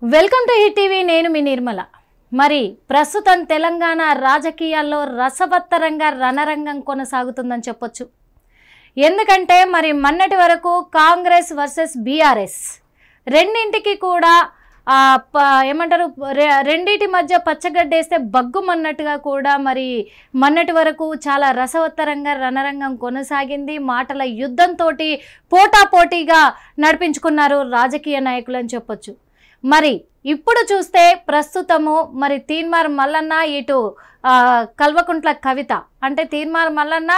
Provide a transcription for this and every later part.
Welcome to hit TV. నేను మీ నిర్మల. మరి ప్రస్తుతం తెలంగాణ రాజకీయాల్లో రసవత్తరంగా రణరంగం కొనసాగుతుందని చెప్పొచ్చు. ఎందుకంటే మరి మొన్నటి వరకు కాంగ్రెస్ వర్సెస్ బీఆర్ఎస్ రెండింటికి కూడా ఏమంటారు, రెండింటి మధ్య పచ్చగడ్డేస్తే బగ్గుమన్నట్టుగా కూడా మరి మొన్నటి వరకు చాలా రసవత్తరంగా రణరంగం కొనసాగింది. మాటల యుద్ధంతో పోటాపోటీగా నడిపించుకున్నారు రాజకీయ నాయకులు అని చెప్పొచ్చు. మరి ఇప్పుడు చూస్తే ప్రస్తుతము మరి తీన్మార్ మల్లన్న ఇటు కల్వకుంట్ల కవిత, అంటే తీన్మార్ మల్లన్న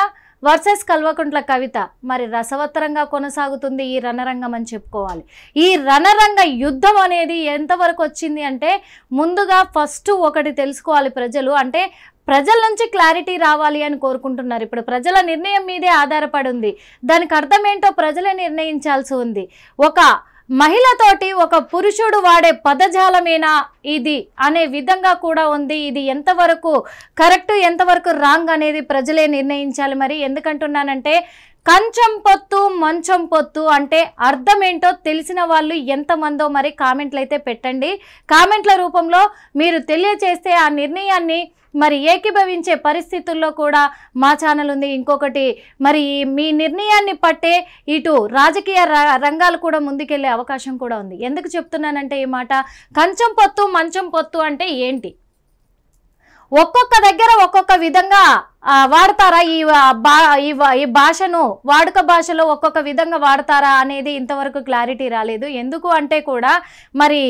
వర్సెస్ కల్వకుంట్ల కవిత మరి రసవత్తరంగా కొనసాగుతుంది ఈ రణరంగం అని చెప్పుకోవాలి. ఈ రణరంగ యుద్ధం అనేది ఎంతవరకు వచ్చింది అంటే, ముందుగా ఫస్ట్ ఒకటి తెలుసుకోవాలి ప్రజలు, అంటే ప్రజల నుంచి క్లారిటీ రావాలి అని కోరుకుంటున్నారు. ఇప్పుడు ప్రజల నిర్ణయం మీదే ఆధారపడి ఉంది. దానికి అర్థం ఏంటో ప్రజలే నిర్ణయించాల్సి ఉంది. ఒక మహిళతోటి ఒక పురుషుడు వాడే పదజాలమేనా ఇది అనే విధంగా కూడా ఉంది. ఇది ఎంతవరకు కరెక్ట్, ఎంతవరకు రాంగ్ అనేది ప్రజలే నిర్ణయించాలి. మరి ఎందుకంటున్నానంటే, కంచం పొత్తు మంచం పొత్తు అంటే అర్థం ఏంటో తెలిసిన వాళ్ళు ఎంతమందో మరి కామెంట్లు అయితే పెట్టండి. కామెంట్ల రూపంలో మీరు తెలియచేస్తే ఆ నిర్ణయాన్ని మరి ఏకీభవించే పరిస్థితుల్లో కూడా మా ఛానల్ ఉంది. ఇంకొకటి, మరి మీ నిర్ణయాన్ని పట్టే ఇటు రాజకీయ రంగాలు కూడా ముందుకెళ్లే అవకాశం కూడా ఉంది. ఎందుకు చెప్తున్నానంటే ఈ మాట, కంచం పొత్తు మంచం పొత్తు అంటే ఏంటి, ఒక్కొక్క దగ్గర ఒక్కొక్క విధంగా వాడతారా, ఈ భాషను వాడుక భాషలో ఒక్కొక్క విధంగా వాడతారా అనేది ఇంతవరకు క్లారిటీ రాలేదు. ఎందుకు అంటే కూడా మరి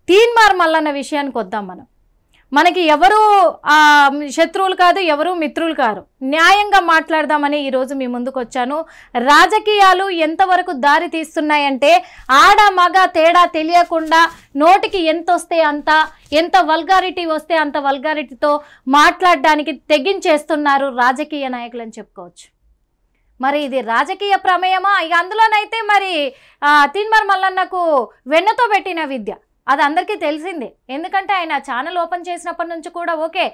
తీన్మార్ మల్లన్న విషయానికి వద్దాం. మనకి ఎవరు శత్రువులు కాదు, ఎవరు మిత్రులు కాదు. న్యాయంగా మాట్లాడదామని ఈరోజు మీ ముందుకు వచ్చాను. రాజకీయాలు ఎంతవరకు దారి తీస్తున్నాయంటే, ఆడ మగ తేడా తెలియకుండా నోటికి ఎంత వస్తే అంత, ఎంత వల్గారిటీ వస్తే అంత వల్గారిటీతో మాట్లాడడానికి తెగించేస్తున్నారు రాజకీయ నాయకులు అని చెప్పుకోవచ్చు. మరి ఇది రాజకీయ ప్రమేయమా? ఇక అందులోనైతే మరి తీన్మార్ మల్లన్నకు వెన్నతో పెట్టిన విద్య అది అందరికీ తెలిసిందే. ఎందుకంటే ఆయన ఛానల్ ఓపెన్ చేసినప్పటి నుంచి కూడా ఓకే,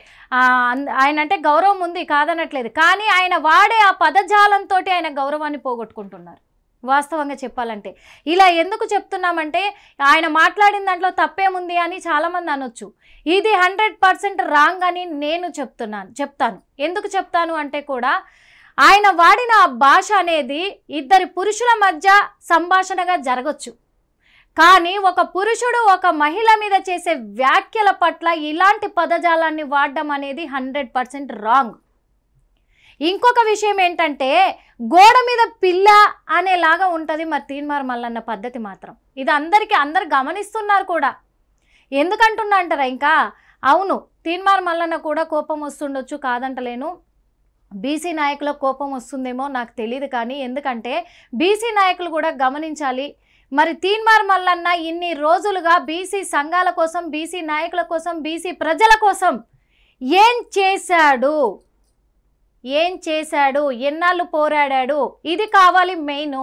ఆయన అంటే గౌరవం ఉంది, కాదనట్లేదు. కానీ ఆయన వాడే ఆ పదజాలంతో ఆయన గౌరవాన్ని పోగొట్టుకుంటున్నారు. వాస్తవంగా చెప్పాలంటే ఇలా ఎందుకు చెప్తున్నామంటే, ఆయన మాట్లాడిన దాంట్లో తప్పేముంది అని చాలామంది అనొచ్చు. ఇది 100% రాంగ్ అని నేను చెప్తాను. ఎందుకు చెప్తాను అంటే కూడా, ఆయన వాడిన ఆ భాష అనేది ఇద్దరి పురుషుల మధ్య సంభాషణగా జరగచ్చు. కానీ ఒక పురుషుడు ఒక మహిళ మీద చేసే వ్యాఖ్యల పట్ల ఇలాంటి పదజాలాన్ని వాడడం అనేది 100% రాంగ్. ఇంకొక విషయం ఏంటంటే, గోడ మీద పిల్ల అనేలాగా ఉంటుంది మరి తీన్మార్ మల్లన్న పద్ధతి మాత్రం. ఇది అందరూ గమనిస్తున్నారు కూడా. ఎందుకంటున్నా అంటారా ఇంకా, అవును తీన్మార్ మల్లన్న కూడా కోపం వస్తుండొచ్చు, కాదంటలేను. బీసీ నాయకుల కోపం వస్తుందేమో నాకు తెలియదు. కానీ ఎందుకంటే బీసీ నాయకులు కూడా గమనించాలి. మరి తీన్మార్ మల్లన్న ఇన్ని రోజులుగా బీసీ సంఘాల కోసం, బీసీ నాయకుల కోసం, బీసీ ప్రజల కోసం ఏం చేశాడు, ఎన్నాళ్ళు పోరాడాడు, ఇది కావాలి మెయిన్.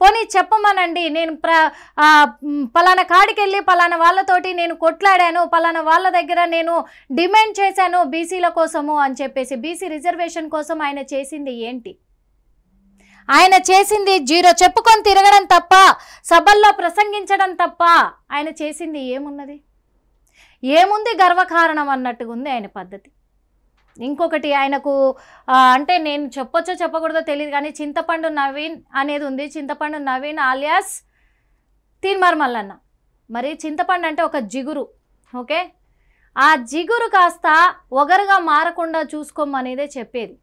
పోనీ చెప్పమనండి, నేను పలానా కాడికి వెళ్ళి పలానా వాళ్ళతోటి నేను కొట్లాడాను, పలానా వాళ్ళ దగ్గర నేను డిమాండ్ చేశాను బీసీల కోసము అని చెప్పేసి. బీసీ రిజర్వేషన్ కోసం ఆయన చేసింది ఏంటి? ఆయన చేసింది జీరో. చెప్పుకొని తిరగడం తప్ప, సభల్లో ప్రసంగించడం తప్ప ఆయన చేసింది ఏమున్నది? ఏముంది? గర్వకారణం అన్నట్టుగా ఉంది ఆయన పద్ధతి. ఇంకొకటి, ఆయనకు అంటే నేను చెప్పొచ్చో చెప్పకూడదో తెలియదు కానీ చింతపండు నవీన్ అనేది ఉంది. చింతపండు నవీన్ ఆలియాస్ తీన్మార్ మల్లన్న. మరి చింతపండు అంటే ఒక జిగురు, ఓకే? ఆ జిగురు కాస్త ఒగరుగా మారకుండా చూసుకోమనేదే చెప్పేది.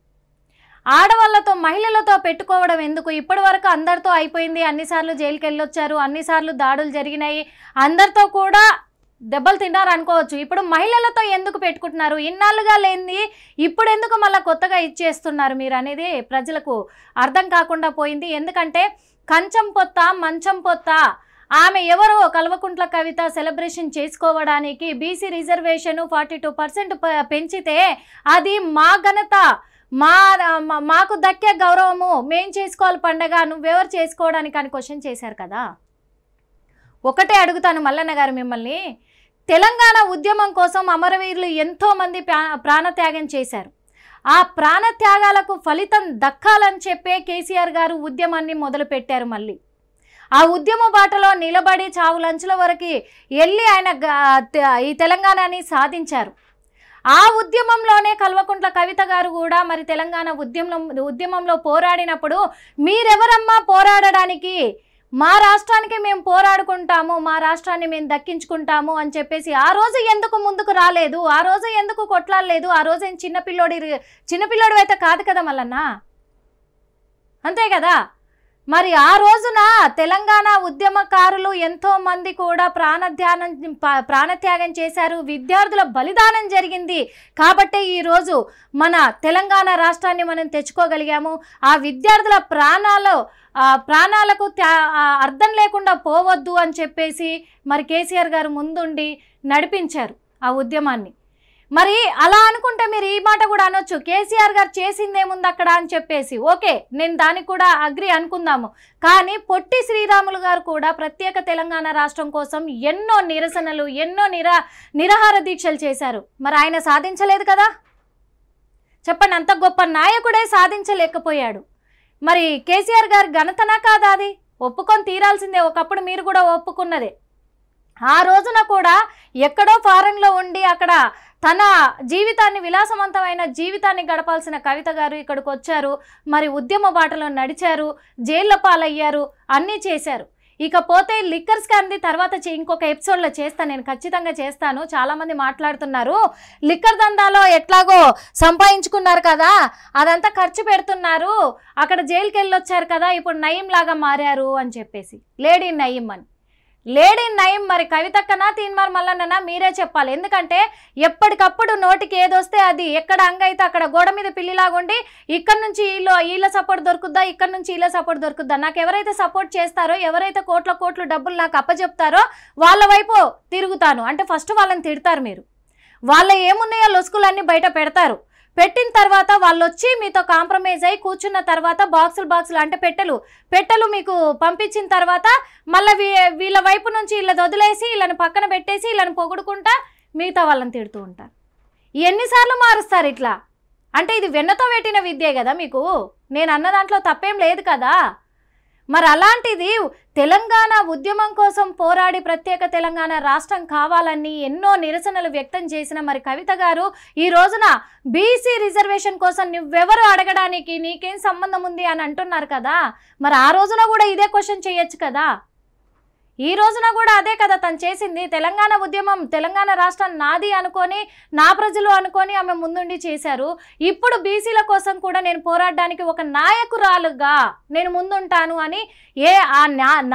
ఆడవాళ్ళతో, మహిళలతో పెట్టుకోవడం ఎందుకు? ఇప్పటి వరకు అందరితో అయిపోయింది. అన్నిసార్లు జైలుకి వెళ్ళొచ్చారు, అన్నిసార్లు దాడులు జరిగినాయి, అందరితో కూడా దెబ్బలు తిన్నారు అనుకోవచ్చు. ఇప్పుడు మహిళలతో ఎందుకు పెట్టుకుంటున్నారు? ఇన్నాళ్ళుగా లేనిది ఇప్పుడు ఎందుకు మళ్ళీ కొత్తగా ఇచ్చేస్తున్నారు మీరు అనేది ప్రజలకు అర్థం కాకుండా పోయింది. ఎందుకంటే కంచం పొత్త మంచం పొత్త, ఆమె ఎవరో కల్వకుంట్ల కవిత సెలబ్రేషన్ చేసుకోవడానికి బీసీ రిజర్వేషన్ 42% పెంచితే అది మా ఘనత, మాకు దక్కే గౌరవము, మేం చేసుకోవాలి పండగ, నువ్వెవరు చేసుకోవడానికి అని క్వశ్చన్ చేశారు కదా. ఒకటే అడుగుతాను మల్లన్న గారు మిమ్మల్ని, తెలంగాణ ఉద్యమం కోసం అమరవీరులు ఎంతోమంది ప్రాణత్యాగం చేశారు. ఆ ప్రాణత్యాగాలకు ఫలితం దక్కాలని చెప్పే కేసీఆర్ గారు ఉద్యమాన్ని మొదలుపెట్టారు. మళ్ళీ ఆ ఉద్యమ బాటలో నిలబడి చావులంచుల వరకు వెళ్ళి ఆయన ఈ తెలంగాణని సాధించారు. ఆ ఉద్యమంలోనే కల్వకుంట్ల కవిత గారు కూడా మరి తెలంగాణ ఉద్యమంలో పోరాడినప్పుడు మీరెవరమ్మా పోరాడడానికి, మా రాష్ట్రానికి మేము పోరాడుకుంటాము, మా రాష్ట్రాన్ని మేము దక్కించుకుంటాము అని చెప్పేసి ఆ రోజు ఎందుకు ముందుకు రాలేదు, ఆ రోజు ఎందుకు కొట్లాడలేదు? ఆ రోజు ఏం చిన్నపిల్లోడు అయితే కాదు కదా మల్లన్న, అంతే కదా. మరి ఆ రోజున తెలంగాణ ఉద్యమకారులు ఎంతో మంది కూడా ప్రాణత్యాగం చేశారు, విద్యార్థుల బలిదానం జరిగింది. కాబట్టి ఈరోజు మన తెలంగాణ రాష్ట్రాన్ని మనం తెచ్చుకోగలిగాము. ఆ విద్యార్థుల ప్రాణాలకు అర్థం లేకుండా పోవద్దు అని చెప్పేసి మరి కేసీఆర్ గారు ముందుండి నడిపించారు ఆ ఉద్యమాన్ని. మరి అలా అనుకుంటే మీరు ఈ మాట కూడా అనొచ్చు, కేసీఆర్ గారు చేసిందేముంది అక్కడ అని చెప్పేసి. ఓకే, నేను దానికి కూడా అగ్రి అనుకుందాము. కానీ పొట్టి శ్రీరాములు గారు కూడా ప్రత్యేక తెలంగాణ రాష్ట్రం కోసం ఎన్నో నిరసనలు, ఎన్నో నిరాహార దీక్షలు చేశారు. మరి ఆయన సాధించలేదు కదా చెప్పండి. అంత గొప్ప నాయకుడే సాధించలేకపోయాడు. మరి కేసీఆర్ గారు ఘనతనా కాదా? అది ఒప్పుకొని తీరాల్సిందే. ఒకప్పుడు మీరు కూడా ఒప్పుకున్నదే. ఆ రోజున కూడా ఎక్కడో ఫారెన్లో ఉండి అక్కడ తన జీవితాన్ని, విలాసవంతమైన జీవితాన్ని గడపాల్సిన కవిత గారు ఇక్కడికి వచ్చారు, మరి ఉద్యమ బాటలో నడిచారు, జైళ్ళ పాలయ్యారు, అన్నీ చేశారు. ఇకపోతే లిక్కర్ స్కామ్ది తర్వాత ఇంకొక ఎపిసోడ్లో చేస్తాను, నేను ఖచ్చితంగా చేస్తాను. చాలామంది మాట్లాడుతున్నారు లిక్కర్ దందాలో ఎట్లాగో సంపాదించుకున్నారు కదా, అదంతా ఖర్చు పెడుతున్నారు, అక్కడ జైలుకి వెళ్ళొచ్చారు కదా, ఇప్పుడు నయీం లాగా మారారు అని చెప్పేసి. లేడీ నయీం అని. లేడీ నయీం మరి కవితక్కనా తీన్మార్ మల్లన్ననా మీరే చెప్పాలి. ఎందుకంటే ఎప్పటికప్పుడు నోటికి ఏదొస్తే అది, ఎక్కడ అంగైతే అక్కడ గోడ మీద పిల్లిలాగా ఉండి ఇక్కడ నుంచి వీళ్ళ సపోర్ట్ దొరుకుద్దా, ఇక్కడ నుంచి వీళ్ళ సపోర్ట్ దొరుకుద్దా, నాకు ఎవరైతే సపోర్ట్ చేస్తారో, ఎవరైతే కోట్లు డబ్బులు నాకు అప్పచెప్తారో వాళ్ళ వైపు తిరుగుతాను అంటే ఫస్ట్ వాళ్ళని తిడతారు మీరు. వాళ్ళ ఏమున్నాయో లొసుకులన్నీ బయట పెడతారు. పెట్టిన తర్వాత వాళ్ళు వచ్చి మీతో కాంప్రమైజ్ అయ్యి కూర్చున్న తర్వాత బాక్సులు అంటే పెట్టెలు మీకు పంపించిన తర్వాత మళ్ళీ వీళ్ళ వైపు నుంచి వీళ్ళది వదిలేసి వీళ్ళని పక్కన పెట్టేసి వీళ్ళని పొగుడుకుంటా మిగతా వాళ్ళని తిడుతూ ఉంటారు. ఎన్నిసార్లు మారుస్తారు ఇట్లా? అంటే ఇది వెన్నతో పెట్టిన విద్యే కదా మీకు. నేను అన్న దాంట్లో తప్పేం లేదు కదా. మరి అలాంటిది తెలంగాణ ఉద్యమం కోసం పోరాడి ప్రత్యేక తెలంగాణ రాష్ట్రం కావాలని ఎన్నో నిరసనలు వ్యక్తం చేసిన మరి కవిత గారు ఈ రోజున బీసీ రిజర్వేషన్ కోసం నువ్వెవరు అడగడానికి, నీకేం సంబంధం ఉంది అని అంటున్నారు కదా. మరి ఆ రోజున కూడా ఇదే క్వశ్చన్ చేయొచ్చు కదా. ఈ రోజున కూడా అదే కదా తను చేసింది. తెలంగాణ ఉద్యమం, తెలంగాణ రాష్ట్రం నాది అనుకొని, నా ప్రజలు అనుకొని ఆమె ముందుండి చేశారు. ఇప్పుడు బీసీల కోసం కూడా నేను పోరాడడానికి ఒక నాయకురాలుగా నేను ముందుంటాను అని,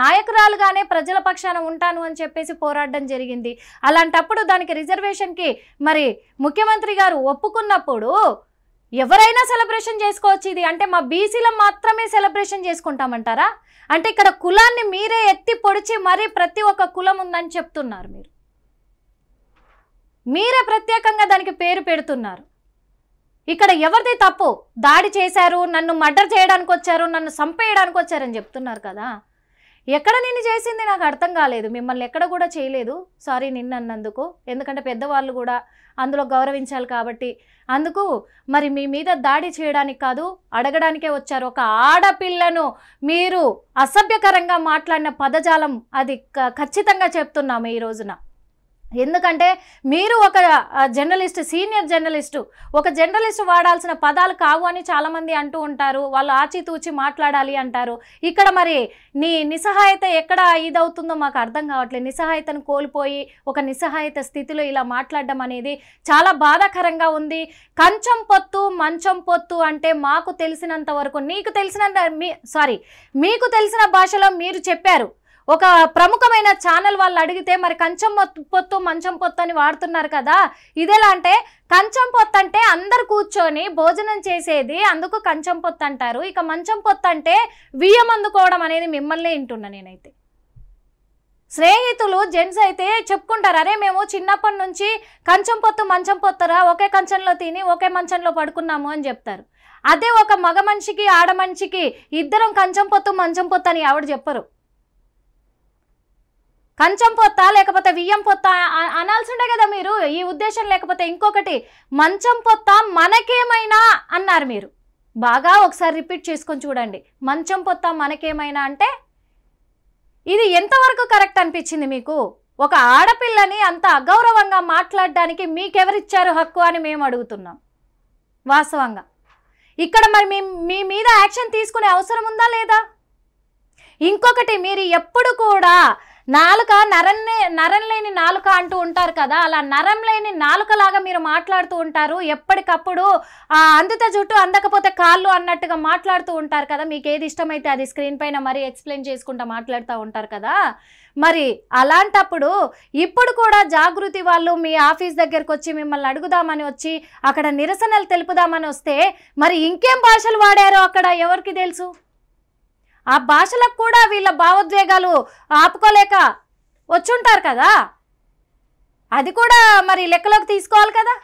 నాయకురాలుగానే ప్రజల పక్షాన ఉంటాను అని చెప్పేసి పోరాడడం జరిగింది. అలాంటప్పుడు దానికి రిజర్వేషన్కి మరి ముఖ్యమంత్రి గారు ఒప్పుకున్నప్పుడు ఎవరైనా సెలబ్రేషన్ చేసుకోవచ్చు. ఇది అంటే మా బీసీలో మాత్రమే సెలబ్రేషన్ చేసుకుంటామంటారా? అంటే ఇక్కడ కులాన్ని మీరే ఎత్తి పొడిచి మరీ ప్రతి ఒక్క కులం ఉందని చెప్తున్నారు. మీరే ప్రత్యేకంగా దానికి పేరు పెడుతున్నారు. ఇక్కడ ఎవరిది తప్పు? దాడి చేశారు, నన్ను మర్డర్ చేయడానికి వచ్చారు, నన్ను చంపేయడానికి వచ్చారని చెప్తున్నారు కదా. ఎక్కడ నేను చేసింది నాకు అర్థం కాలేదు. మిమ్మల్ని ఎక్కడ కూడా చేయలేదు, సారీ నిన్నందుకు. ఎందుకంటే పెద్దవాళ్ళు కూడా అందులో గౌరవించాలి కాబట్టి. అందుకు మరి మీ మీద దాడి చేయడానికి కాదు, అడగడానికే వచ్చారు. ఒక ఆడపిల్లను మీరు అసభ్యకరంగా మాట్లాడిన పదజాలం అది ఖచ్చితంగా చెప్తున్నాము ఈ రోజున. ఎందుకంటే మీరు ఒక జర్నలిస్ట్, సీనియర్ జర్నలిస్టు, ఒక జర్నలిస్టు వాడాల్సిన పదాలు కావు అని చాలామంది అంటూ ఉంటారు. వాళ్ళు ఆచితూచి మాట్లాడాలి అంటారు. ఇక్కడ మరి నీ నిస్సహాయత ఎక్కడ ఇదవుతుందో మాకు అర్థం కావట్లేదు. నిస్సహాయతను కోల్పోయి ఒక నిస్సహాయత స్థితిలో ఇలా మాట్లాడడం అనేది చాలా బాధాకరంగా ఉంది. కంచం పొత్తు మంచం పొత్తు అంటే మాకు తెలిసినంత వరకు, మీకు తెలిసిన భాషలో మీరు చెప్పారు. ఒక ప్రముఖమైన ఛానల్ వాళ్ళు అడిగితే మరి కంచం పొత్తు మంచం పొత్తు అని వాడుతున్నారు కదా. ఇదెలా అంటే కంచం పొత్తు అంటే అందరు కూర్చొని భోజనం చేసేది, అందుకు కంచం పొత్తు అంటారు. ఇక మంచం పొత్తు అంటే బియ్యం అందుకోవడం అనేది మిమ్మల్ని వింటున్నా నేనైతే. స్నేహితులు జెంట్స్ అయితే చెప్పుకుంటారు, అరే మేము చిన్నప్పటి నుంచి కంచం పొత్తు మంచం పొత్తురా, ఒకే కంచంలో తిని ఒకే మంచంలో పడుకున్నాము అని చెప్తారు. అదే ఒక మగ మనిషికి ఆడ మనిషికి ఇద్దరం కంచం పొత్తు మంచం పొత్తు అని ఆవిడ చెప్పరు. కంచం పొత్త లేకపోతే బియ్యం పొత్త అనాల్సిండే కదా మీరు. ఈ ఉద్దేశం లేకపోతే ఇంకొకటి మంచం పొత్త మనకేమైనా అన్నారు మీరు. బాగా ఒకసారి రిపీట్ చేసుకొని చూడండి. మంచం పొత్త మనకేమైనా అంటే ఇది ఎంతవరకు కరెక్ట్ అనిపించింది మీకు? ఒక ఆడపిల్లని అంత అగౌరవంగా మాట్లాడడానికి మీకెవరిచ్చారు హక్కు అని మేము అడుగుతున్నాం వాస్తవంగా. ఇక్కడ మరి మీ మీద యాక్షన్ తీసుకునే అవసరం ఉందా లేదా? ఇంకొకటి, మీరు ఎప్పుడు కూడా నాలుక నరం లేని నాలుక అంటూ ఉంటారు కదా, అలా నరం లేని నాలుకలాగా మీరు మాట్లాడుతూ ఉంటారు. ఎప్పటికప్పుడు అందితే జుట్టు అందకపోతే కాళ్ళు అన్నట్టుగా మాట్లాడుతూ ఉంటారు కదా. మీకు ఏది ఇష్టమైతే అది స్క్రీన్ పైన మరీ ఎక్స్ప్లెయిన్ చేసుకుంటూ మాట్లాడుతూ ఉంటారు కదా. మరి అలాంటప్పుడు ఇప్పుడు కూడా జాగృతి వాళ్ళు మీ ఆఫీస్ దగ్గరకు వచ్చి మిమ్మల్ని అడుగుదామని వచ్చి అక్కడ నిరసనలు తెలుపుదామని వస్తే మరి ఇంకేం భాషలు వాడారో అక్కడ ఎవరికి తెలుసు? ఆ భాషలకు కూడా వీళ్ళ భావోద్వేగాలు ఆపుకోలేక వచ్చుంటారు కదా. అది కూడా మరి లెక్కలోకి తీసుకోవాలి కదా.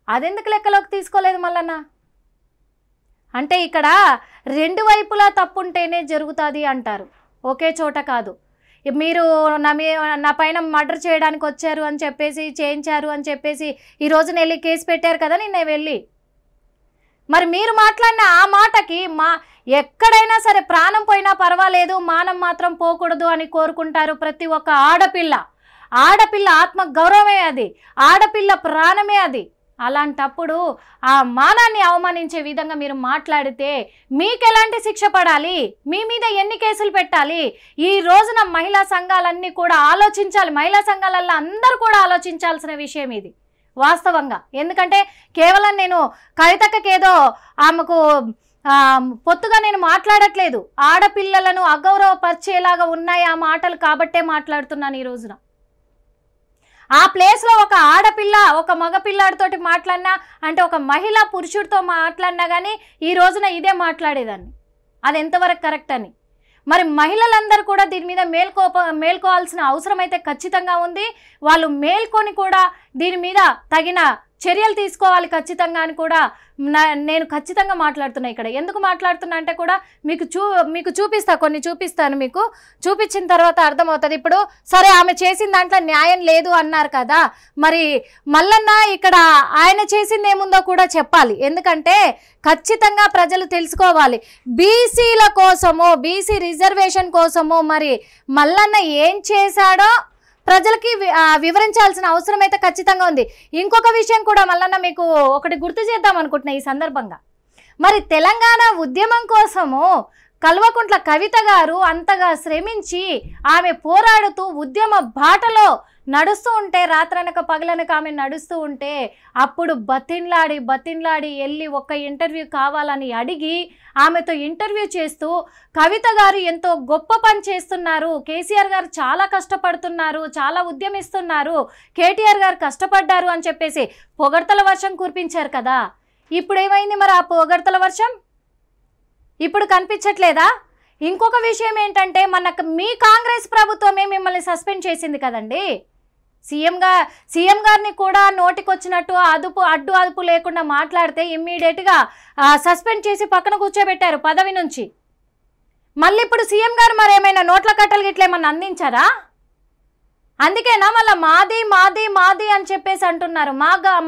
అదెందుకు లెక్కలోకి తీసుకోలేదు మల్లన్న? అంటే ఇక్కడ రెండు వైపులా తప్పుంటేనే జరుగుతుంది అంటారు, ఒకే చోట కాదు. మీరు నా పైన మర్డర్ చేయడానికి వచ్చారు అని చెప్పేసి, చేయించారు అని చెప్పేసి ఈ రోజున వెళ్ళి కేసు పెట్టారు కదా నిన్న వెళ్ళి. మరి మీరు మాట్లాడిన ఆ మాటకి ఎక్కడైనా సరే ప్రాణం పోయినా పర్వాలేదు, మానం మాత్రం పోకూడదు అని కోరుకుంటారు ప్రతి ఒక్క ఆడపిల్ల ఆత్మ గౌరవమే అది, ఆడపిల్ల ప్రాణమే అది. అలాంటప్పుడు ఆ మానాన్ని అవమానించే విధంగా మీరు మాట్లాడితే మీకు ఎలాంటి శిక్ష పడాలి? మీ మీద ఎన్ని కేసులు పెట్టాలి? ఈ రోజున మహిళా సంఘాలన్నీ కూడా ఆలోచించాలి. మహిళా సంఘాలలో అందరూ కూడా ఆలోచించాల్సిన విషయం ఇది వాస్తవంగా. ఎందుకంటే కేవలం నేను కవితకేదో ఆమెకు పొత్తుగా నేను మాట్లాడట్లేదు. ఆడపిల్లలను అగౌరవపరిచేలాగా ఉన్నాయి ఆ మాటలు కాబట్టే మాట్లాడుతున్నాను ఈ రోజున. ఆ ప్లేస్లో ఒక ఆడపిల్ల ఒక మగపిల్లాడితోటి మాట్లాడినా, అంటే ఒక మహిళ పురుషుడితో మాట్లాడినా కానీ ఈ రోజున ఇదే మాట్లాడేదాన్ని. అది ఎంతవరకు కరెక్ట్ అని మరి మహిళలందరూ కూడా దీని మీద మేల్కోవాల్సిన అవసరం అయితే ఖచ్చితంగా ఉంది. వాళ్ళు మేల్కొని కూడా దీని మీద తగిన చర్యలు తీసుకోవాలి ఖచ్చితంగా అని కూడా నేను ఖచ్చితంగా మాట్లాడుతున్నా. ఇక్కడ ఎందుకు మాట్లాడుతున్నా అంటే కూడా మీకు చూపిస్తాను. మీకు చూపించిన తర్వాత అర్థమవుతుంది. ఇప్పుడు సరే ఆమె చేసిన దాంట్లో న్యాయం లేదు అన్నారు కదా, మరి మల్లన్న ఇక్కడ ఆయన చేసింది ఏముందో కూడా చెప్పాలి. ఎందుకంటే ఖచ్చితంగా ప్రజలు తెలుసుకోవాలి. బీసీల కోసము, బీసీ రిజర్వేషన్ కోసము మరి మల్లన్న ఏం చేశాడో ప్రజలకి వివరించాల్సిన అవసరం అయితే ఖచ్చితంగా ఉంది. ఇంకొక విషయం కూడా మల్లన్న మీకు ఒకటి గుర్తు చేద్దాం అనుకుంటున్నా ఈ సందర్భంగా. మరి తెలంగాణ ఉద్యమం కోసము కల్వకుంట్ల కవిత గారు అంతగా శ్రమించి ఆమె పోరాడుతూ ఉద్యమ బాటలో నడుస్తూ ఉంటే, రాత్రనక పగలనక ఆమె నడుస్తూ ఉంటే అప్పుడు బతిన్లాడి వెళ్ళి ఒక్క ఇంటర్వ్యూ కావాలని అడిగి ఆమెతో ఇంటర్వ్యూ చేస్తూ కవిత గారు ఎంతో గొప్ప పని చేస్తున్నారు, కేసీఆర్ గారు చాలా కష్టపడుతున్నారు, చాలా ఉద్యమిస్తున్నారు, కేటీఆర్ గారు కష్టపడ్డారు అని చెప్పేసి పొగడ్తల వర్షం కురిపించారు కదా. ఇప్పుడు ఏమైంది మరి ఆ పొగడ్తల వర్షం? ఇప్పుడు కనిపించట్లేదా? ఇంకొక విషయం ఏంటంటే మీ కాంగ్రెస్ ప్రభుత్వమే మిమ్మల్ని సస్పెండ్ చేసింది కదండి. సీఎం గారిని కూడా నోటికొచ్చినట్టు అడ్డు లేకుండా మాట్లాడితే ఇమ్మీడియట్గా సస్పెండ్ చేసి పక్కన కూర్చోబెట్టారు పదవి నుంచి. మళ్ళీ ఇప్పుడు సీఎం గారు మరి ఏమైనా నోట్ల కట్టలు గిట్ల ఏమన్నా అందించారా? అందుకేనా మళ్ళీ మాది అని చెప్పేసి అంటున్నారు.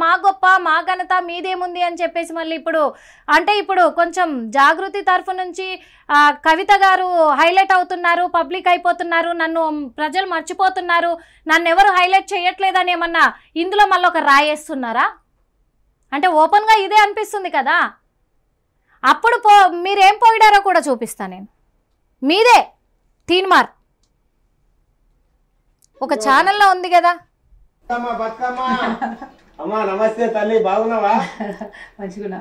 మా గొప్ప మా ఘనత మీదేముంది అని చెప్పేసి మళ్ళీ ఇప్పుడు కొంచెం జాగృతి తరఫు నుంచి కవిత గారు హైలైట్ అవుతున్నారు, పబ్లిక్ అయిపోతున్నారు, నన్ను ప్రజలు మర్చిపోతున్నారు, నన్ను ఎవరు హైలైట్ చేయట్లేదని ఏమన్నా ఇందులో మళ్ళీ ఒక రాయేస్తున్నారా? అంటే ఓపెన్గా ఇదే అనిపిస్తుంది కదా. అప్పుడు మీరేం పోయిడారో కూడా చూపిస్తాను నేను. మీదే తీన్మార్ ఒక ఛానల్లో ఉంది కదా. అమ్మా నమస్తే తల్లి, బాగున్నావా? మంచిగా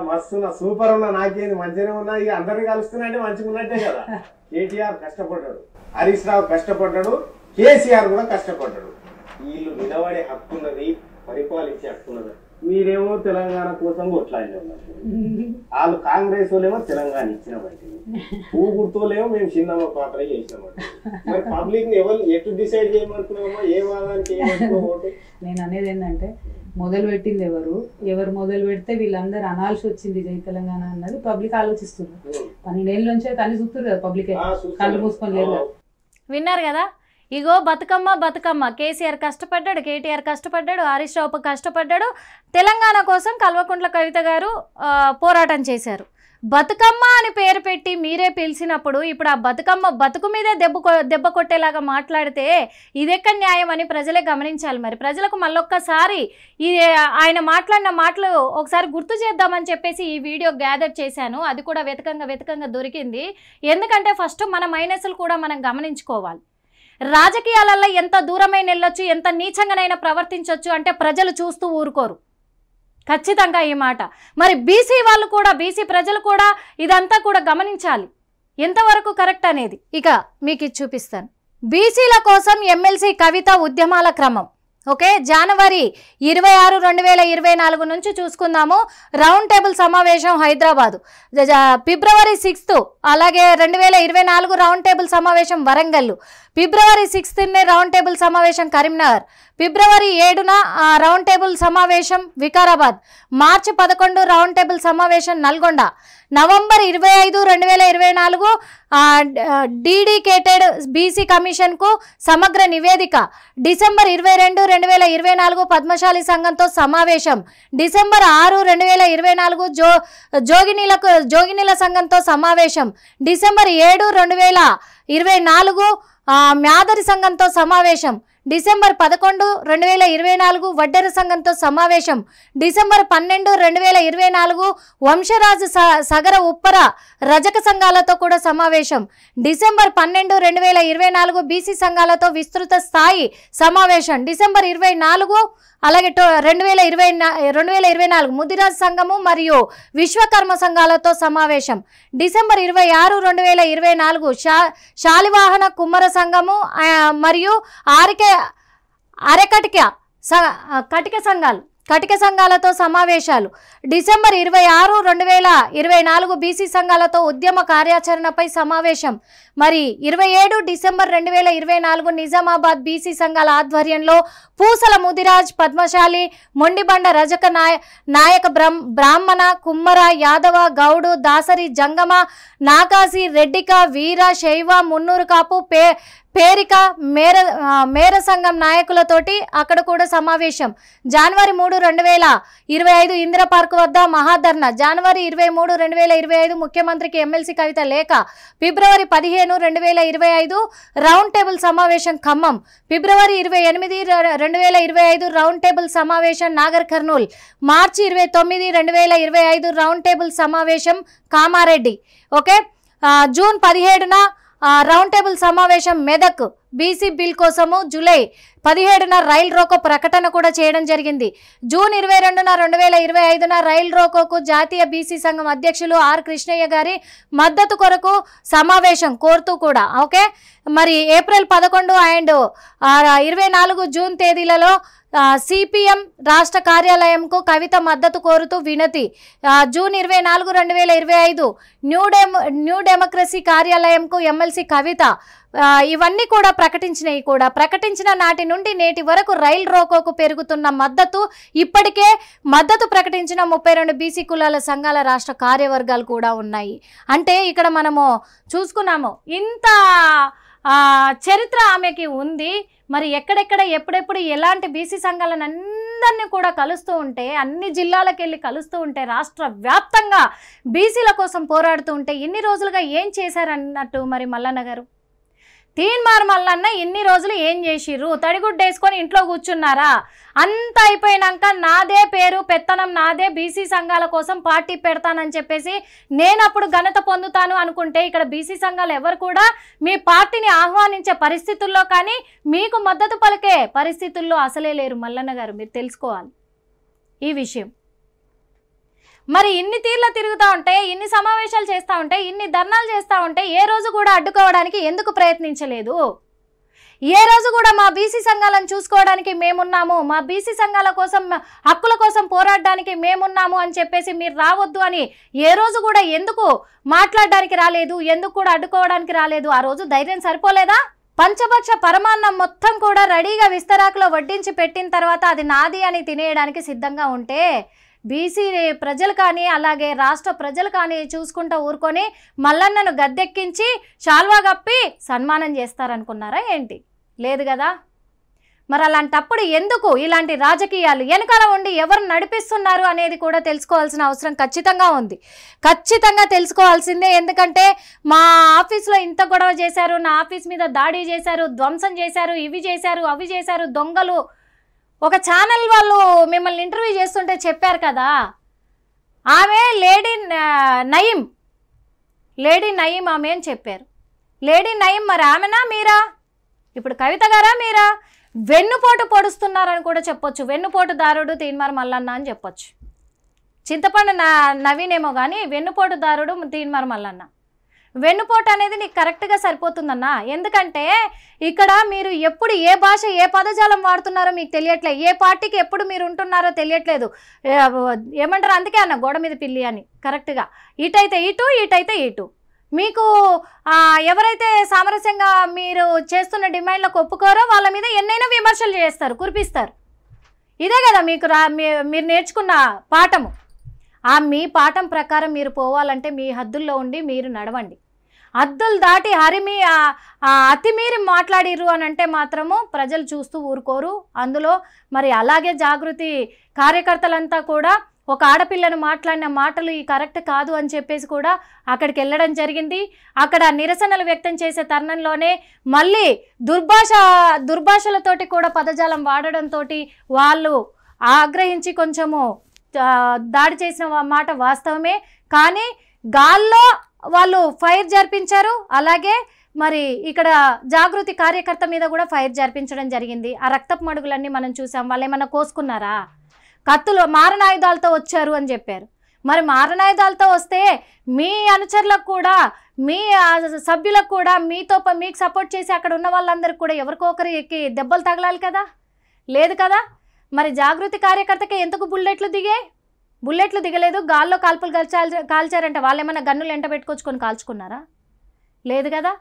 మస్తున్నా, సూపర్ ఉన్నా, నాకేంది మంచిగానే ఉన్నా. ఇక అందరిని కలుస్తున్నా అంటే మంచిగా ఉన్నట్టే కదా. కేటీఆర్ కష్టపడ్డాడు, హరీష్ రావు కష్టపడ్డాడు, కేసీఆర్ కూడా కష్టపడ్డాడు. వీళ్ళు నిలబడే హక్కున్నది, పరిపాలించే హక్కున్నది. మీరేమో తెలంగాణ కోసం కొట్లాడిన వాళ్ళు, కాంగ్రెస్ వాళ్ళేమో తెలంగాణ ఇచ్చినామంటే, ఊగుడుతోలేమో మేము చిన్నమ్మ పాత్ర చేసినామంటే. మరి పబ్లిక్ ని ఎటు డిసైడ్ చేయమంటున్నామో, ఏ వాదానికి ఏమంటున్నామో. నేను అనేది ఏంటంటే మొదలు పెట్టింది ఎవరు మొదలు పెడితే వీళ్ళందరూ అనాల్సి వచ్చింది జై తెలంగాణ అన్నది పబ్లిక్ ఆలోచిస్తున్నారు. 12 ఏళ్ళ నుంచే కళ్ళు చూస్తున్నారు కదా పబ్లిక్, కళ్ళు మూసుకొని లేదు. విన్నారు కదా, ఇగో బతుకమ్మ కేసీఆర్ కష్టపడ్డాడు, కేటీఆర్ కష్టపడ్డాడు, హరీష్ రావు కష్టపడ్డాడు, తెలంగాణ కోసం కల్వకుంట్ల కవిత గారు పోరాటం చేశారు. బతుకమ్మ అని పేరు పెట్టి మీరే పిలిచినప్పుడు ఇప్పుడు ఆ బతుకమ్మ బతుకు మీదే దెబ్బ కొట్టేలాగా మాట్లాడితే ఇదెక్కడ న్యాయం అని ప్రజలే గమనించాలి. మరి ప్రజలకు మళ్ళొక్కసారి ఈ ఆయన మాట్లాడిన మాటలు ఒకసారి గుర్తు చేద్దామని చెప్పేసి ఈ వీడియో గ్యాదర్ చేశాను. అది కూడా వెతకంగా దొరికింది. ఎందుకంటే ఫస్ట్ మన మైనస్లు కూడా మనం గమనించుకోవాలి. రాజకీయాలలో ఎంత దూరమైన వెళ్ళొచ్చు, ఎంత నీచంగానైనా ప్రవర్తించవచ్చు అంటే ప్రజలు చూస్తూ ఊరుకోరు ఖచ్చితంగా ఈ మాట. మరి బీసీ వాళ్ళు కూడా, బీసీ ప్రజలు కూడా ఇదంతా కూడా గమనించాలి ఎంతవరకు కరెక్ట్ అనేది. ఇక మీకు ఇది చూపిస్తాను. బీసీల కోసం ఎమ్మెల్సీ కవిత ఉద్యమాల క్రమం. ఓకే, జనవరి 26, 2024 నుంచి చూసుకుందాము. రౌండ్ టేబుల్ సమావేశం హైదరాబాదు. ఫిబ్రవరి 6 అలాగే 2024 రౌండ్ టేబుల్ సమావేశం వరంగల్. ఫిబ్రవరి 6 రౌండ్ టేబుల్ సమావేశం కరీంనగర్. ఫిబ్రవరి 7 రౌండ్ టేబుల్ సమావేశం వికారాబాద్. మార్చి 11 రౌండ్ టేబుల్ సమావేశం నల్గొండ. నవంబర్ 25, 2024 డీడీకేటెడ్ బీసీ కమిషన్కు సమగ్ర నివేదిక. డిసెంబర్ 22, 2024 పద్మశాలి సంఘంతో సమావేశం. డిసెంబర్ 6, 2024 జోగినీల సంఘంతో సమావేశం. డిసెంబర్ 7, 2024 మ్యాదరి సంఘంతో సమావేశం. డిసెంబర్ 11, 2024 వడ్డెర సంఘంతో సమావేశం. డిసెంబర్ 12, 2024 వంశరాజు సగర ఉప్పర రజక సంఘాలతో కూడా సమావేశం. డిసెంబర్ 12, 2024 బీసీ సంఘాలతో విస్తృత స్థాయి సమావేశం. డిసెంబర్ 24 అలాగే 2024 ముదిరాజ్ సంఘము మరియు విశ్వకర్మ సంఘాలతో సమావేశం. డిసెంబర్ 26, 2024 శాలివాహన కుమ్మర సంఘము మరియు కటిక సంఘాలతో సమావేశాలు. డిసెంబర్ 26, 2024 బీసీ సంఘాలతో ఉద్యమ కార్యాచరణపై సమావేశం. మరి 27 డిసెంబర్ 2024 నిజామాబాద్ బీసీ సంఘాల ఆధ్వర్యంలో పూసల ముదిరాజ్, పద్మశాలి, మొండిబండ రజక నాయక బ్రాహ్మణ, కుమ్మర, యాదవ, గౌడు, దాసరి, జంగమ, నాగాసి, రెడ్డిక, వీర, శైవ, మున్నూరు కాపు, పేరిక, మేర సంఘం నాయకులతోటి అక్కడ కూడా సమావేశం. జనవరి 3, 2025 ఇందిరా పార్క్ వద్ద మహాధర్నా. జనవరి 23, 2025 ముఖ్యమంత్రికి ఎమ్మెల్సీ కవిత లేఖ. ఫిబ్రవరి 15, 2025 రౌండ్ టేబుల్ సమావేశం ఖమ్మం. ఫిబ్రవరి 28, 2025 రౌండ్ టేబుల్ సమావేశం నాగర్ కర్నూల్. మార్చి 29, 2025 రౌండ్ టేబుల్ సమావేశం Kamareddy. Okay, June 17 round table సమావేశం మెదక్. బీసీ బిల్ కోసము జూలై 17 రైల్ రోకో ప్రకటన కూడా చేయడం జరిగింది. జూన్ 22, 2025 రైల్ రోకోకు జాతీయ బీసీ సంఘం అధ్యక్షులు ఆర్ కృష్ణయ్య గారి మద్దతు కొరకు సమావేశం కోరుతూ కూడా. ఓకే, మరి ఏప్రిల్ 11 అండ్ 24 జూన్ తేదీలలో సిపిఎం రాష్ట్ర కార్యాలయంకు కవిత మద్దతు కోరుతూ వినతి. జూన్ 24, 2025 న్యూ డెమోక్రసీ కార్యాలయంకు ఎమ్మెల్సీ కవిత. ఇవన్నీ కూడా ప్రకటించిన నాటి నుండి నేటి వరకు రైల్ రోకోకు పెరుగుతున్న మద్దతు. ఇప్పటికే మద్దతు ప్రకటించిన 32 బీసీ కులాల సంఘాల రాష్ట్ర కార్యవర్గాలు కూడా ఉన్నాయి. అంటే ఇక్కడ మనము చూసుకున్నాము ఇంత చరిత్ర ఆమెకి ఉంది. మరి ఎక్కడెక్కడ ఎప్పుడెప్పుడు ఎలాంటి బీసీ సంఘాలను అందరినీ కూడా కలుస్తూ ఉంటే, అన్ని జిల్లాలకు వెళ్ళి కలుస్తూ ఉంటే, రాష్ట్ర వ్యాప్తంగా బీసీల కోసం పోరాడుతూ ఉంటే ఇన్ని రోజులుగా ఏం చేశారన్నట్టు మరి మల్లన్న గారు. తీన్మార్ మల్లన్న ఇన్ని రోజులు ఏం చేసిర్రు? తడిగుడ్డేసుకొని ఇంట్లో కూర్చున్నారా? అంత అయిపోయినాక నాదే పేరు, పెత్తనం నాదే, బీసీ సంఘాల కోసం పార్టీ పెడతానని చెప్పేసి నేను అప్పుడు ఘనత పొందుతాను అనుకుంటే, ఇక్కడ బీసీ సంఘాలు ఎవరు కూడా మీ పార్టీని ఆహ్వానించే పరిస్థితుల్లో కానీ మీకు మద్దతు పలికే పరిస్థితుల్లో అసలే లేరు మల్లన్న గారు. మీరు తెలుసుకోవాలి ఈ విషయం. మరి ఇన్ని తీర్ల తిరుగుతూ ఉంటే, ఇన్ని సమావేశాలు చేస్తూ ఉంటే, ఇన్ని ధర్నాలు చేస్తూ ఉంటే ఏ రోజు కూడా అడ్డుకోవడానికి ఎందుకు ప్రయత్నించలేదు? ఏ రోజు కూడా మా బీసీ సంఘాలను చూసుకోవడానికి మేమున్నాము, మా బీసీ సంఘాల కోసం, హక్కుల కోసం పోరాడడానికి మేమున్నాము అని చెప్పేసి మీరు రావద్దు అని ఏ రోజు కూడా ఎందుకు మాట్లాడడానికి రాలేదు? ఎందుకు కూడా అడ్డుకోవడానికి రాలేదు? ఆ రోజు ధైర్యం సరిపోలేదా? పంచపక్ష పరమాన్నం మొత్తం కూడా రెడీగా విస్తరాకులో వడ్డించి పెట్టిన తర్వాత అది నాది అని తినేయడానికి సిద్ధంగా ఉంటే బీసీ ప్రజలు కానీ అలాగే రాష్ట్ర ప్రజలు కానీ చూసుకుంటూ ఊరుకొని మల్లన్నను గద్దెక్కించి శాల్వా కప్పి సన్మానం చేస్తారనుకున్నారా ఏంటి? లేదు కదా. మరి అలాంటప్పుడు ఎందుకు ఇలాంటి రాజకీయాలు వెనకాల ఉండి ఎవరు నడిపిస్తున్నారు అనేది కూడా తెలుసుకోవాల్సిన అవసరం ఖచ్చితంగా ఉంది. ఖచ్చితంగా తెలుసుకోవాల్సిందే. ఎందుకంటే మా ఆఫీస్లో ఇంత గొడవ చేశారు, నా ఆఫీస్ మీద దాడి చేశారు, ధ్వంసం చేశారు, ఇవి చేశారు, అవి చేశారు, దొంగలు. ఒక ఛానల్ వాళ్ళు మిమ్మల్ని ఇంటర్వ్యూ చేస్తుంటే చెప్పారు కదా, ఆమె లేడీ నయీం ఆమె అని చెప్పారు. లేడీ నయీం మరి ఆమెనా మీరా? ఇప్పుడు కవిత గారా మీరా? వెన్నుపోటు పొడుస్తున్నారని కూడా చెప్పొచ్చు. వెన్నుపోటుదారుడు తీన్మార్ మల్లన్న అని చెప్పొచ్చు. చింతపండు నవీన్ ఏమో కానీ వెన్నుపోటుదారుడు తీన్మార్ మల్లన్న. వెన్నుపోటు అనేది నీకు కరెక్ట్గా సరిపోతుందన్నా. ఎందుకంటే ఇక్కడ మీరు ఎప్పుడు ఏ భాష ఏ పదజాలం వాడుతున్నారో మీకు తెలియట్లేదు, ఏ పార్టీకి ఎప్పుడు మీరు ఉంటున్నారో తెలియట్లేదు. ఏమంటారు అందుకే అన్న గోడ మీద పిల్లి అని. కరెక్ట్గా ఇటైతే ఇటు, ఇటైతే ఇటు. మీకు ఎవరైతే సామరస్యంగా మీరు చేస్తున్న డిమాండ్లకు ఒప్పుకోరో వాళ్ళ మీద ఎన్నైనా విమర్శలు చేస్తారు, కురిపిస్తారు. ఇదే కదా మీకు మీరు నేర్చుకున్న పాఠము. మీ పాఠం ప్రకారం మీరు పోవాలంటే మీ హద్దుల్లో ఉండి మీరు నడవండి. హద్దులు దాటి అతిమీరి మాట్లాడిరు అని అంటే మాత్రము ప్రజలు చూస్తూ ఊరుకోరు. అందులో మరి అలాగే జాగృతి కార్యకర్తలంతా కూడా ఒక ఆడపిల్లను మాట్లాడిన మాటలు ఈ కరెక్ట్ కాదు అని చెప్పేసి కూడా అక్కడికి వెళ్ళడం జరిగింది. అక్కడ నిరసనలు వ్యక్తం చేసే తరుణంలోనే మళ్ళీ దుర్భాషలతోటి కూడా పదజాలం వాడడంతో వాళ్ళు ఆగ్రహించి కొంచెము దాడి చేసిన మాట వాస్తవమే. కానీ గాల్లో వాళ్ళు ఫైర్ జరిపించారు. అలాగే మరి ఇక్కడ జాగృతి కార్యకర్త మీద కూడా ఫైర్ జరిపించడం జరిగింది. ఆ రక్తపు మడుగులన్నీ మనం చూసాం. వాళ్ళు ఏమన్నా కోసుకున్నారా? కత్తులు మారణాయుధాలతో వచ్చారు అని చెప్పారు. మరి మారణాయుధాలతో వస్తే మీ అనుచరులకు కూడా మీ సభ్యులకు కూడా మీకు సపోర్ట్ చేసి అక్కడ ఉన్న వాళ్ళందరికీ కూడా ఎవరికొకరికి దెబ్బలు తగలాలి కదా? లేదు కదా? మరి జాగృతి కార్యకర్తకి ఎందుకు బుల్లెట్లు దిగలేదు? గాల్లో కాల్పులు కాల్చారంటే వాళ్ళు ఏమన్నా గన్నులు ఎంట పెట్టుకొచ్చుకొని కాల్చుకున్నారా? లేదు కదా?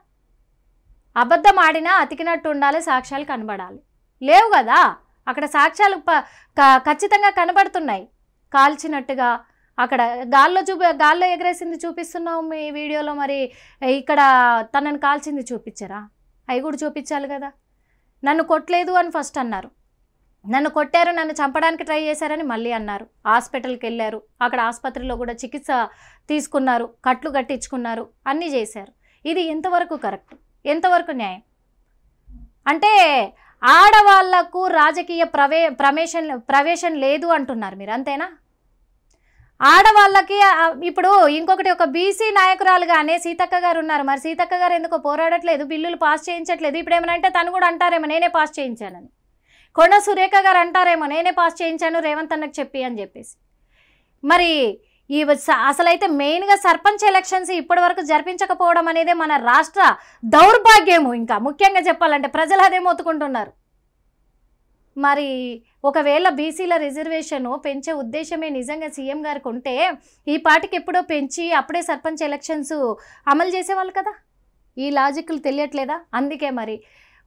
అబద్ధం ఆడినా అతికినట్టు ఉండాలి, సాక్ష్యాలు కనబడాలి. లేవు కదా? అక్కడ సాక్ష్యాలు ఖచ్చితంగా కనబడుతున్నాయి. కాల్చినట్టుగా అక్కడ గాల్లో ఎగరేసింది చూపిస్తున్నావు మీ వీడియోలో. మరి ఇక్కడ తనని కాల్చింది చూపించారా? అవి కూడా చూపించాలి కదా. నన్ను కొట్టలేదు అని ఫస్ట్ అన్నారు, నన్ను కొట్టారు, నన్ను చంపడానికి ట్రై చేశారని మళ్ళీ అన్నారు. హాస్పిటల్కి వెళ్ళారు, అక్కడ ఆసుపత్రిలో కూడా చికిత్స తీసుకున్నారు, కట్లు కట్టించుకున్నారు, అన్నీ చేశారు. ఇది ఎంతవరకు కరెక్ట్, ఎంతవరకు న్యాయం? అంటే ఆడవాళ్లకు రాజకీయ ప్రవేశం లేదు అంటున్నారు మీరు, అంతేనా? ఆడవాళ్ళకి ఇప్పుడు ఇంకొకటి, ఒక బీసీ నాయకురాలుగానే సీతక్క గారు ఉన్నారు. మరి సీతక్క గారు ఎందుకో పోరాడట్లేదు, బిల్లులు పాస్ చేయించట్లేదు. ఇప్పుడు ఏమనంటే తను కూడా అంటారేమో నేనే పాస్ చేయించానని. కొండ సురేఖ గారు అంటారేమో నేనే పాస్ చేయించాను రేవంత్ అన్నకు చెప్పి అని చెప్పేసి. మరి అసలైతే మెయిన్గా సర్పంచ్ ఎలక్షన్స్ ఇప్పటి వరకు జరిపించకపోవడం అనేది మన రాష్ట్ర దౌర్భాగ్యము. ఇంకా ముఖ్యంగా చెప్పాలంటే ప్రజలు అదే మొత్తుకుంటున్నారు. మరి ఒకవేళ బీసీల రిజర్వేషన్ పెంచే ఉద్దేశమే నిజంగా సీఎం గారికి ఉంటే ఈ పార్టీకి ఎప్పుడో పెంచి అప్పుడే సర్పంచ్ ఎలక్షన్స్ అమలు చేసేవాళ్ళు కదా. ఈ లాజిక్లు తెలియట్లేదా? అందుకే మరి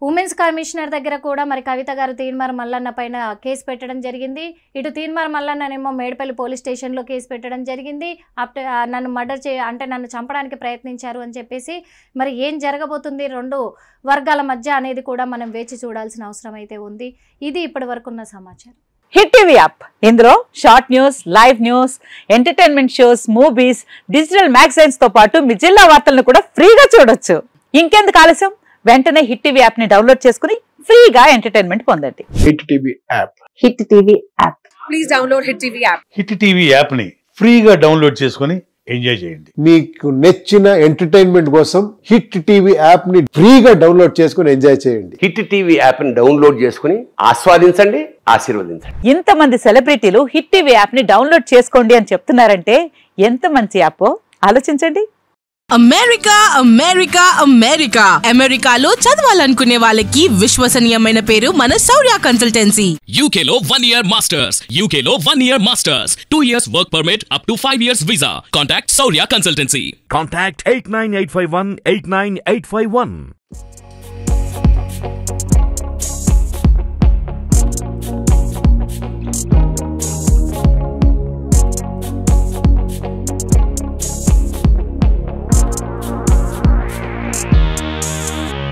ఉమెన్స్ కమిషనర్ దగ్గర కూడా మరి కవిత గారు తీన్మార్ మల్లన్న పైన కేసు పెట్టడం జరిగింది. ఇటు తీన్మార్ మల్లన్ననేమో మేడ్పల్లి పోలీస్ స్టేషన్లో కేసు పెట్టడం జరిగింది. నన్ను నన్ను చంపడానికి ప్రయత్నించారు అని చెప్పేసి. మరి ఏం జరగబోతుంది రెండు వర్గాల మధ్య అనేది కూడా మనం వేచి చూడాల్సిన అవసరం అయితే ఉంది. ఇది ఇప్పటి వరకు ఉన్న సమాచారం. హిట్ టీవీ యాప్, ఇందులో short news, live news, entertainment shows, movies, digital magazines తో పాటు మీ జిల్లా వార్తలను కూడా ఫ్రీగా చూడొచ్చు. ఇంకెందుకు ఆలస్యం, వెంటనే హిట్ టీవీ యాప్ ని డౌన్లోడ్ చేసుకుని ఫ్రీగా ఎంటర్టైన్మెంట్ పొందండి. Hit TV app, hit TV app, please download hit TV app. Hit TV app ని ఫ్రీగా డౌన్లోడ్ చేసుకుని ఎంజాయ్ చేయండి. మీకు నచ్చిన ఎంటర్టైన్మెంట్ కోసం హిట్ టీవీ యాప్ ని ఫ్రీగా డౌన్లోడ్ చేసుకుని ఎంజాయ్ చేయండి. హిట్ టీవీ యాప్ ని డౌన్లోడ్ చేసుకుని ఆస్వాదించండి, ఆశీర్వదించండి. ఇంతమంది సెలబ్రిటీలు హిట్ టీవీ యాప్ ని డౌన్లోడ్ చేసుకోండి అని చెప్తున్నారంటే ఎంత మంచి యాప్ ఆలోచించండి. అమెరికా అమెరికా అమెరికా అమెరికాలో చదవాలనుకునే వాళ్ళకి విశ్వసనీయమైన పేరు మన శౌర్య కన్సల్టెన్సీ. UK లో 1 year masters, UK లో 1 year masters, 2 years work permit up to 5 years visa. Contact Shaurya Consultancy. Contact 89851 89851.